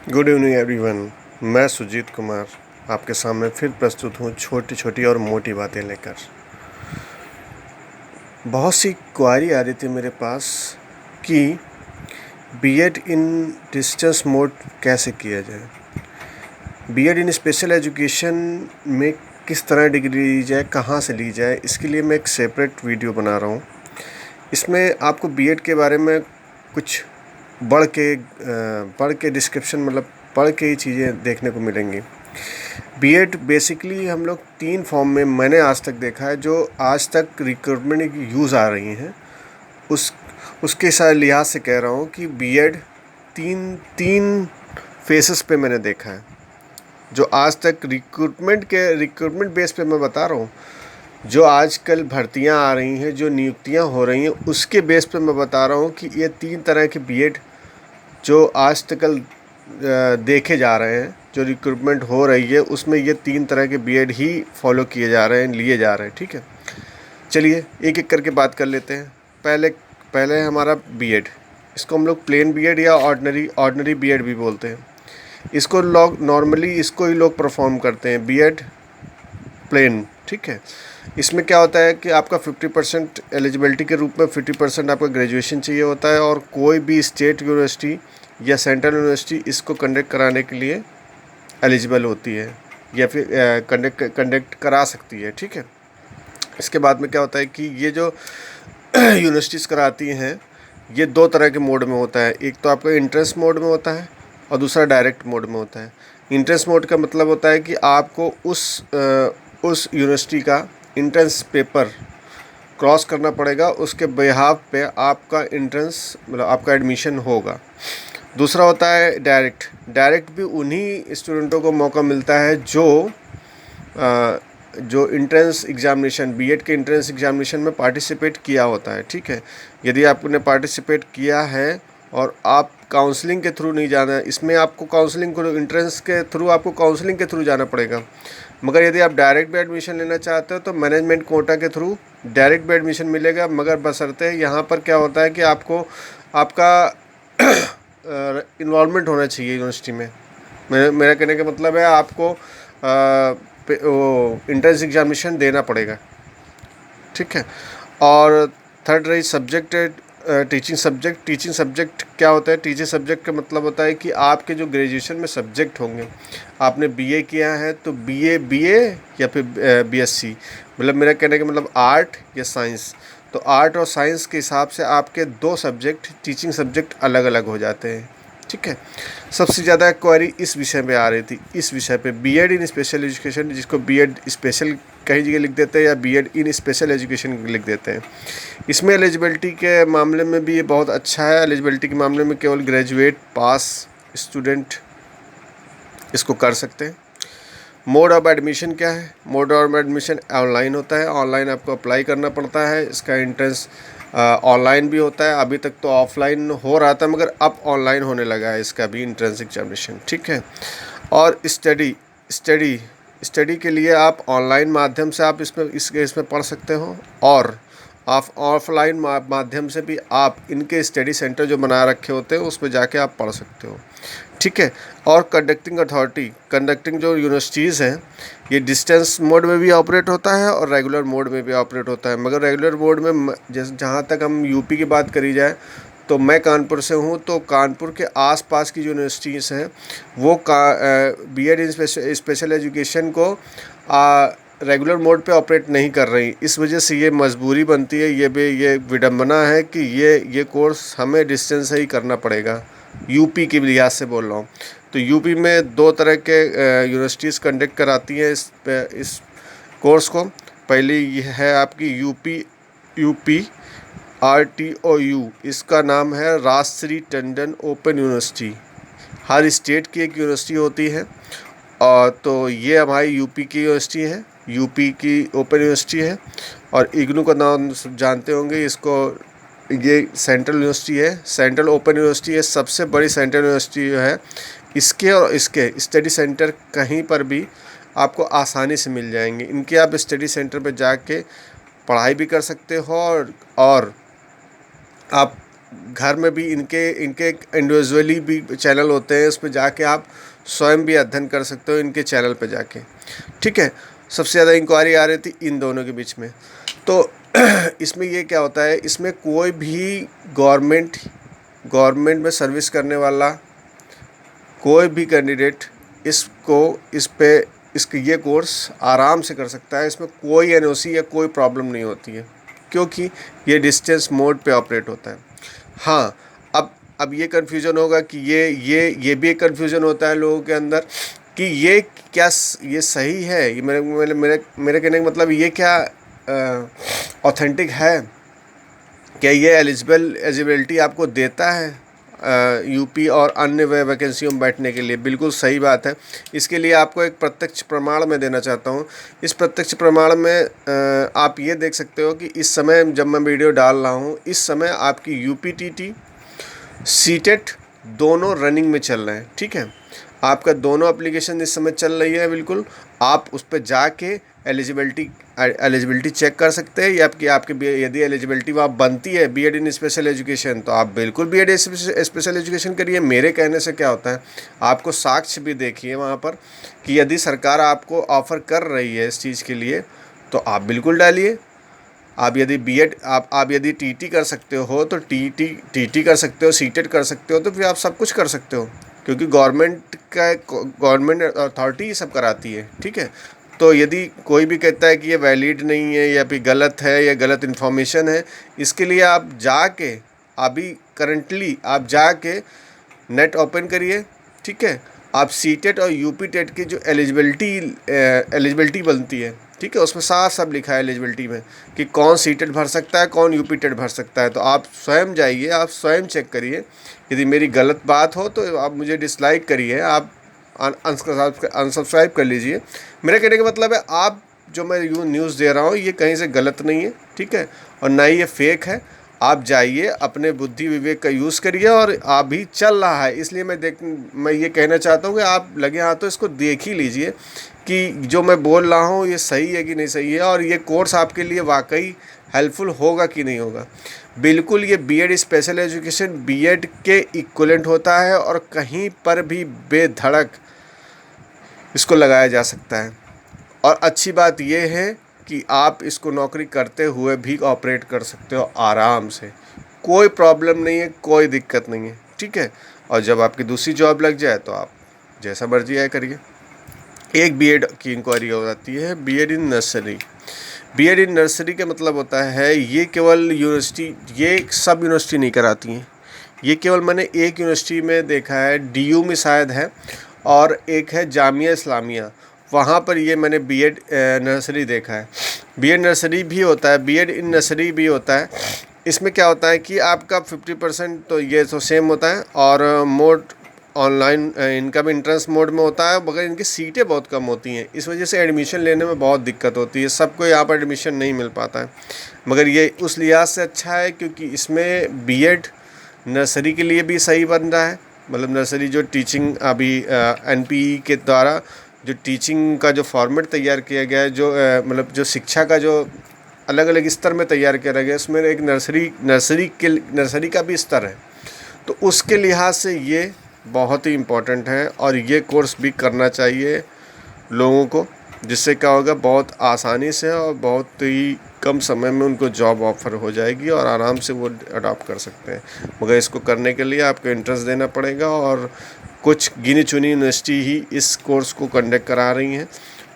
Good evening everyone. मैं सुजीत कुमार आपके सामने फिर प्रस्तुत हूँ छोटी छोटी और मोटी बातें लेकर। बहुत सी क्वारी आ रही थी मेरे पास कि बीएड इन डिस्टेंस मोड कैसे किया जाए, बीएड इन स्पेशल एजुकेशन में किस तरह डिग्री ली जाए, कहाँ से ली जाए। इसके लिए मैं एक सेपरेट वीडियो बना रहा हूँ। इसमें आपको बीएड के बारे में कुछ पढ़ के डिस्क्रिप्शन मतलब पढ़ के ही चीज़ें देखने को मिलेंगी। बीएड बेसिकली हम लोग 3 फॉर्म में मैंने आज तक देखा है, जो आज तक रिक्रूटमेंट की यूज़ आ रही हैं। उसके सारे लिहाज से कह रहा हूँ कि बीएड तीन फेसेस पे मैंने देखा है, जो आज तक रिक्रूटमेंट बेस पे मैं बता रहा हूँ। जो आजकल भर्तियां आ रही हैं, जो नियुक्तियां हो रही हैं, उसके बेस पे मैं बता रहा हूँ कि ये 3 तरह के बीएड जो आज तक देखे जा रहे हैं, जो रिक्रूटमेंट हो रही है उसमें ये 3 तरह के बीएड ही फॉलो किए जा रहे हैं, लिए जा रहे हैं। ठीक है, चलिए एक एक करके बात कर लेते हैं। पहले हमारा बीएड, इसको हम लोग प्लेन बीएड या ऑर्डिनरी बीएड भी बोलते हैं। इसको लोग नॉर्मली इसको ही लोग परफॉर्म करते हैं, बीएड प्लेन। ठीक है, इसमें क्या होता है कि आपका 50% एलिजिबिलिटी के रूप में 50% आपका ग्रेजुएशन चाहिए होता है, और कोई भी स्टेट यूनिवर्सिटी या सेंट्रल यूनिवर्सिटी इसको कंडक्ट कराने के लिए एलिजिबल होती है, या फिर कंडक्ट करा सकती है। ठीक है, इसके बाद में क्या होता है कि ये जो यूनिवर्सिटीज़ कराती हैं, ये 2 तरह के मोड में होता है। एक तो आपका इंट्रेंस मोड में होता है और दूसरा डायरेक्ट मोड में होता है। इंट्रेंस मोड का मतलब होता है कि आपको उस यूनिवर्सिटी का इंट्रेंस पेपर क्रॉस करना पड़ेगा, उसके बिहाफ पे आपका इंट्रेंस मतलब आपका एडमिशन होगा। दूसरा होता है डायरेक्ट भी उन्हीं स्टूडेंटों को मौका मिलता है जो इंट्रेंस एग्ज़ामिनेशन, बीएड के इंट्रेंस एग्ज़ामिनेशन में पार्टिसिपेट किया होता है। ठीक है, यदि आपने पार्टिसिपेट किया है और आप काउंसलिंग के थ्रू नहीं जाना है, इसमें आपको काउंसलिंग को इंट्रेंस के थ्रू आपको काउंसलिंग के थ्रू जाना पड़ेगा। मगर यदि आप डायरेक्ट भी एडमिशन लेना चाहते हो तो मैनेजमेंट कोटा के थ्रू डायरेक्ट भी एडमिशन मिलेगा, मगर बशर्ते यहाँ पर क्या होता है कि आपको आपका इन्वॉल्वमेंट होना चाहिए यूनिवर्सिटी में। मेरा कहने का मतलब है आपको इंट्रेंस एग्जामिनेशन देना पड़ेगा। ठीक है, और थर्ड रही सब्जेक्ट, टीचिंग सब्जेक्ट क्या होता है? टीचिंग सब्जेक्ट का मतलब होता है कि आपके जो ग्रेजुएशन में सब्जेक्ट होंगे, आपने बीए किया है तो बीए या फिर बीएससी, मतलब मेरा कहने का मतलब आर्ट या साइंस, तो आर्ट और साइंस के हिसाब से आपके 2 सब्जेक्ट टीचिंग सब्जेक्ट अलग अलग हो जाते हैं। ठीक है, सबसे ज़्यादा क्वेरी इस विषय पे आ रही थी, इस विषय पे बीएड इन स्पेशल एजुकेशन, जिसको बीएड स्पेशल कई जगह लिख देते हैं या बीएड इन स्पेशल एजुकेशन लिख देते हैं। इसमें एलिजिबिलिटी के मामले में भी ये बहुत अच्छा है। एलिजिबिलिटी के मामले में केवल ग्रेजुएट पास स्टूडेंट इसको कर सकते हैं। मोड ऑफ एडमिशन क्या है? मोड ऑफ एडमिशन ऑनलाइन होता है, ऑनलाइन आपको अप्लाई करना पड़ता है। इसका एंट्रेंस ऑनलाइन भी होता है, अभी तक तो ऑफलाइन हो रहा था मगर अब ऑनलाइन होने लगा है इसका भी एंट्रेंस एग्जामिनेशन। ठीक है, और स्टडी के लिए आप ऑनलाइन माध्यम से आप इसमें पढ़ सकते हो, और आप ऑफलाइन माध्यम से भी आप इनके स्टडी सेंटर जो बना रखे होते हैं उस पर जाके आप पढ़ सकते हो। ठीक है, और कंडक्टिंग जो यूनिवर्सिटीज़ हैं, ये डिस्टेंस मोड में भी ऑपरेट होता है और रेगुलर मोड में भी ऑपरेट होता है। मगर रेगुलर मोड में जहाँ तक हम यूपी की बात करी जाए, तो मैं कानपुर से हूँ, तो कानपुर के आसपास की जो यूनिवर्सिटीज़ हैं वो बीएड इन स्पेशल एजुकेशन को रेगुलर मोड पे ऑपरेट नहीं कर रही। इस वजह से ये मजबूरी बनती है, ये विडंबना है कि ये कोर्स हमें डिस्टेंस से ही करना पड़ेगा। यूपी के लिहाज से बोल रहा हूँ, तो यूपी में 2 तरह के यूनिवर्सिटीज़ कंडक्ट कराती हैं इस कोर्स को। पहली ये है आपकी यूपी RTOU, इसका नाम है राजश्री टंडन ओपन यूनिवर्सिटी। हर स्टेट की एक यूनिवर्सिटी होती है, और तो ये हमारी यूपी की यूनिवर्सिटी है, यूपी की ओपन यूनिवर्सिटी है। और इग्नू का नाम जानते होंगे इसको, ये सेंट्रल यूनिवर्सिटी है, सेंट्रल ओपन यूनिवर्सिटी है, सबसे बड़ी सेंट्रल यूनिवर्सिटी है। इसके और इसके स्टडी सेंटर कहीं पर भी आपको आसानी से मिल जाएंगे। इनके आप स्टडी सेंटर पर जाके पढ़ाई भी कर सकते हो, और आप घर में भी इनके इनके इंडिविजुअली भी चैनल होते हैं, उस पर जाके आप स्वयं भी अध्ययन कर सकते हो इनके चैनल पे जाके, ठीक है। सबसे ज़्यादा इंक्वायरी आ रही थी इन दोनों के बीच में। तो इसमें ये क्या होता है, इसमें कोई भी गवर्नमेंट में सर्विस करने वाला कोई भी कैंडिडेट इसके ये कोर्स आराम से कर सकता है। इसमें कोई एनओसी या कोई प्रॉब्लम नहीं होती है, क्योंकि ये डिस्टेंस मोड पे ऑपरेट होता है। हाँ, अब ये कन्फ्यूज़न होगा कि ये भी एक कन्फ्यूज़न होता है लोगों के अंदर कि ये क्या ये सही है, ये मेरे कहने का मतलब ये क्या ऑथेंटिक है, क्या ये एलिजिबिलिटी आपको देता है यूपी और अन्य वैकेंसियों में बैठने के लिए। बिल्कुल सही बात है। इसके लिए आपको एक प्रत्यक्ष प्रमाण मैं देना चाहता हूँ। इस प्रत्यक्ष प्रमाण में आप ये देख सकते हो कि इस समय जब मैं वीडियो डाल रहा हूँ, इस समय आपकी यूपीटीटी सीटेट दोनों रनिंग में चल रहे हैं, ठीक है। आपका दोनों एप्लीकेशन इस समय चल रही है। बिल्कुल आप उस पर जाके एलिजिबिलिटी चेक कर सकते हैं। या आपकी यदि एलिजिबिलिटी वहाँ बनती है बीएड इन स्पेशल एजुकेशन, तो आप बिल्कुल बीएड स्पेशल एजुकेशन करिए। मेरे कहने से क्या होता है, आपको साक्ष्य भी देखिए वहाँ पर कि यदि सरकार आपको ऑफ़र कर रही है इस चीज़ के लिए, तो आप बिल्कुल डालिए। आप यदि बीएड आप यदि टीटी कर सकते हो तो टीटी कर सकते हो, सीटेट कर सकते हो, तो फिर आप सब कुछ कर सकते हो, क्योंकि गवर्नमेंट अथॉरिटी ये सब कराती है, ठीक है। तो यदि कोई भी कहता है कि ये वैलिड नहीं है या फिर गलत है या गलत इन्फॉर्मेशन है, इसके लिए आप जाके अभी करंटली आप जाके नेट ओपन करिए, ठीक है। आप सीटेट और यूपी टेट की जो एलिजिबिलिटी बनती है, ठीक है, उसमें साफ साफ लिखा है एलिजिबिलिटी में कि कौन सीटेट भर सकता है, कौन यूपी टेट भर सकता है। तो आप स्वयं जाइए, आप स्वयं चेक करिए। यदि मेरी गलत बात हो तो आप मुझे डिसलाइक करिए, आप अनसब्सक्राइब कर लीजिए। मेरा कहने का मतलब है, आप जो मैं न्यूज़ दे रहा हूँ ये कहीं से गलत नहीं है, ठीक है, और ना ही ये फेक है। आप जाइए, अपने बुद्धि विवेक का यूज़ करिए, और अभी चल रहा है, इसलिए मैं ये कहना चाहता हूँ कि आप लगे हाथों इसको देख ही लीजिए कि जो मैं बोल रहा हूँ ये सही है कि नहीं सही है, और ये कोर्स आपके लिए वाकई हेल्पफुल होगा कि नहीं होगा। बिल्कुल ये बीएड स्पेशल एजुकेशन बीएड के इक्विवेलेंट होता है, और कहीं पर भी बेधड़क इसको लगाया जा सकता है। और अच्छी बात यह है कि आप इसको नौकरी करते हुए भी ऑपरेट कर सकते हो आराम से, कोई प्रॉब्लम नहीं है, कोई दिक्कत नहीं है, ठीक है। और जब आपकी दूसरी जॉब लग जाए तो आप जैसा मर्जी आए करिए। एक बीएड की इंक्वायरी हो जाती है, BEd in nursery. BEd in nursery का मतलब होता है ये केवल यूनिवर्सिटी, ये सब यूनिवर्सिटी नहीं कराती हैं, ये केवल मैंने एक यूनिवर्सिटी में देखा है, डीयू में शायद है, और एक है जामिया इस्लामिया, वहाँ पर ये मैंने बीएड नर्सरी देखा है। बीएड नर्सरी भी होता है, बीएड इन नर्सरी भी होता है। इसमें क्या होता है कि आपका 50% तो ये तो सेम होता है, और मोड ऑनलाइन इनका भी इंट्रेंस मोड में होता है, मगर इनकी सीटें बहुत कम होती हैं, इस वजह से एडमिशन लेने में बहुत दिक्कत होती है, सबको यहाँ पर एडमिशन नहीं मिल पाता है। मगर ये उस लिहाज से अच्छा है क्योंकि इसमें बीएड नर्सरी के लिए भी सही बन रहा है। मतलब नर्सरी जो टीचिंग अभी एनपीई के द्वारा जो टीचिंग का जो फॉर्मेट तैयार किया गया है, जो मतलब जो शिक्षा का जो अलग अलग स्तर में तैयार किया गया है, उसमें एक नर्सरी का भी स्तर है, तो उसके लिहाज से ये बहुत ही इम्पोर्टेंट है, और ये कोर्स भी करना चाहिए लोगों को, जिससे क्या होगा, बहुत आसानी से और बहुत ही कम समय में उनको जॉब ऑफर हो जाएगी और आराम से वो अडॉप्ट कर सकते हैं। मगर इसको करने के लिए आपको इंटरेस्ट देना पड़ेगा, और कुछ गिनी चुनी यूनिवर्सिटी ही इस कोर्स को कंडक्ट करा रही हैं,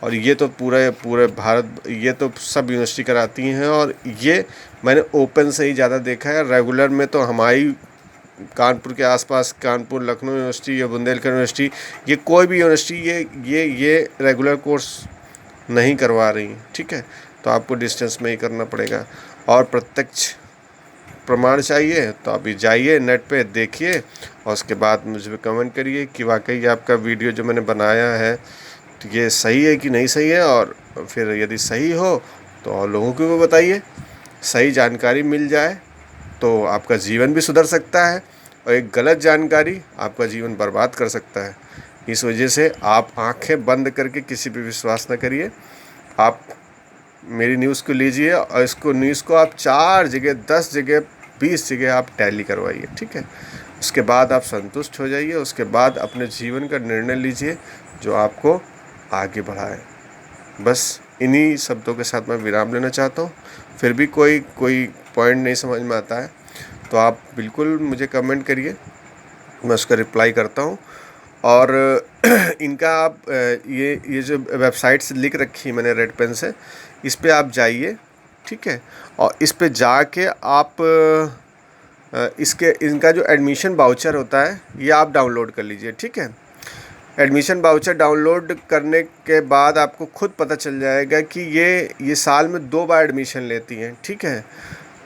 और ये तो पूरे भारत, ये तो सब यूनिवर्सिटी कराती हैं। और ये मैंने ओपन से ही ज़्यादा देखा है, रेगुलर में तो हमारी कानपुर के आसपास, कानपुर, लखनऊ यूनिवर्सिटी या बुंदेलखंड यूनिवर्सिटी, ये कोई भी यूनिवर्सिटी ये रेगुलर कोर्स नहीं करवा रही, ठीक है। तो आपको डिस्टेंस में ही करना पड़ेगा। और प्रत्यक्ष प्रमाण चाहिए तो अभी जाइए नेट पे देखिए, और उसके बाद मुझे कमेंट करिए कि वाकई आपका वीडियो जो मैंने बनाया है तो ये सही है कि नहीं सही है, और फिर यदि सही हो तो और लोगों को भी बताइए। सही जानकारी मिल जाए तो आपका जीवन भी सुधर सकता है, और एक गलत जानकारी आपका जीवन बर्बाद कर सकता है। इस वजह से आप आंखें बंद करके किसी पे विश्वास न करिए। आप मेरी न्यूज़ को लीजिए, और इसको न्यूज़ को आप 4 जगह 10 जगह 20 जगह आप टैली करवाइए, ठीक है। उसके बाद आप संतुष्ट हो जाइए, उसके बाद अपने जीवन का निर्णय लीजिए जो आपको आगे बढ़ाए। बस इन्हीं शब्दों के साथ मैं विराम लेना चाहता हूँ। फिर भी कोई पॉइंट नहीं समझ में आता है तो आप बिल्कुल मुझे कमेंट करिए, मैं उसका रिप्लाई करता हूँ। और इनका आप ये जो वेबसाइट्स लिख रखी है मैंने रेड पेन से, इस पे आप जाइए, ठीक है। और इस पे जाके आप इनका जो एडमिशन वाउचर होता है ये आप डाउनलोड कर लीजिए, ठीक है। एडमिशन वाउचर डाउनलोड करने के बाद आपको खुद पता चल जाएगा कि ये साल में 2 बार एडमिशन लेती हैं, ठीक है।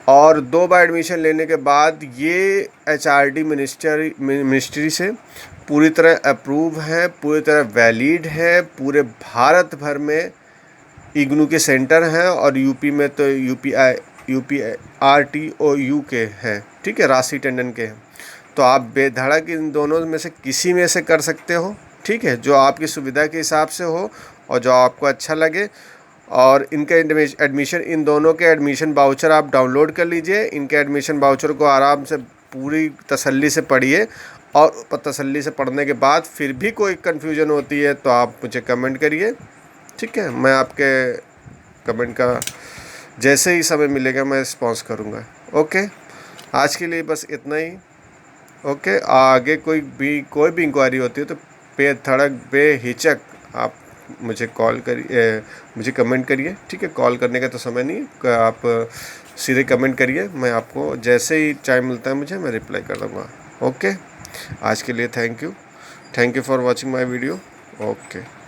और 2 बार एडमिशन लेने के बाद ये HRD मिनिस्ट्री से पूरी तरह अप्रूव है, पूरी तरह वैलिड है, पूरे भारत भर में इग्नू के सेंटर हैं। और यूपी में तो RTOU के हैं, ठीक है, राशि टंडन के हैं। तो आप बेधड़क इन दोनों में से किसी में से कर सकते हो, ठीक है, जो आपकी सुविधा के हिसाब से हो और जो आपको अच्छा लगे। और इनका एडमिशन, इन दोनों के एडमिशन वाउचर आप डाउनलोड कर लीजिए। इनके एडमिशन वाउचर को आराम से पूरी तसल्ली से पढ़िए, और तसल्ली से पढ़ने के बाद फिर भी कोई कन्फ्यूजन होती है तो आप मुझे कमेंट करिए, ठीक है। मैं आपके कमेंट का जैसे ही समय मिलेगा मैं रिस्पॉन्स करूँगा। ओके, आज के लिए बस इतना ही। ओके, आगे कोई भी इंक्वायरी होती है तो बेधड़क बेहिचक आप मुझे कॉल करिए, मुझे कमेंट करिए, ठीक है। कॉल करने का तो समय नहीं, आप सीधे कमेंट करिए, मैं आपको जैसे ही टाइम मिलता है मुझे मैं रिप्लाई कर दूँगा। ओके, आज के लिए thank you for watching my video. Okay.